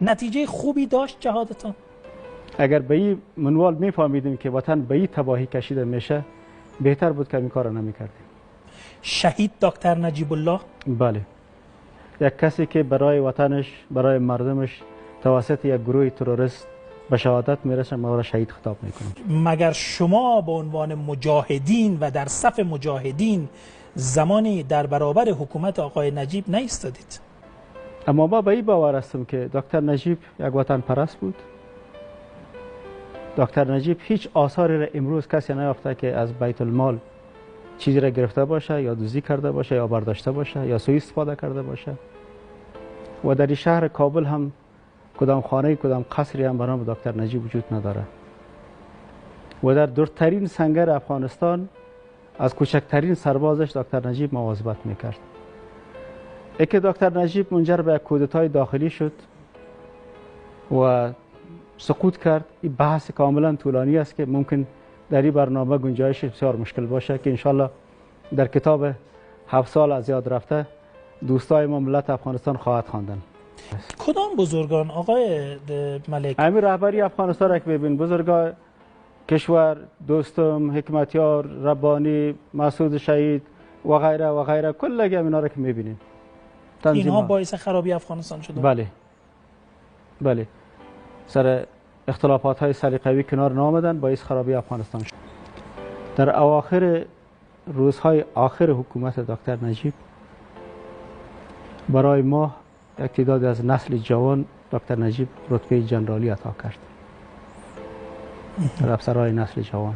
نتیجه خوبی داشت جهادتان؟ اگر به این منوال میفهمیدیم که وطن به این تباهی کشیده میشه، بهتر بود که این کار نمیکردیم. شهید دکتر نجیب الله؟ بله، یک کسی که برای وطنش، برای مردمش توسط یک گروه تروریست به شهادت میرسه، ما را شهید خطاب میکنیم. مگر شما به عنوان مجاهدین و در صف مجاهدین زمانی در برابر حکومت آقای نجیب نایستادید؟ اما ما به این باور هستیم که دکتر نجیب یک وطن پرست بود. دکتر نجیب هیچ آثاری را امروز کسی نیافته که از بیت المال چیزی را گرفته باشه یا دزدی کرده باشه یا برداشته باشه یا سوء استفاده کرده باشه. و در شهر کابل هم کدام خانه، کدام قصری هم به نام دکتر نجیب وجود نداره. و در دورترین سنگر افغانستان از کوچکترین سربازش دکتر نجیب مواظبت میکرد. که دکتر نجیب منجر به کودتای داخلی شد و سقوط کرد، این بحث کاملا طولانی است که ممکن در این برنامه گنجایش بسیار مشکل باشه که انشالله در کتاب 7 سال از یاد رفته دوستای ما ملت افغانستان خواهد خواندن. کدام بزرگان آقای ملک؟ همین رهبری افغانستان را که ببین، بزرگان کشور، دوستم، حکمتیار، ربانی، مسعود شهید و غیره و غیره، کل اینا را که میبینیم اینها باعث خرابی افغانستان شده. بله بله، سر اختلافات های سلیقه‌ای کنار نآمدن باعث خرابی افغانستان شد. در اواخر روزهای آخر حکومت دکتر نجیب برای ما یک تعداد از نسل جوان دکتر نجیب رتبه جنرالی عطا کرد در افسرهای نسل جوان.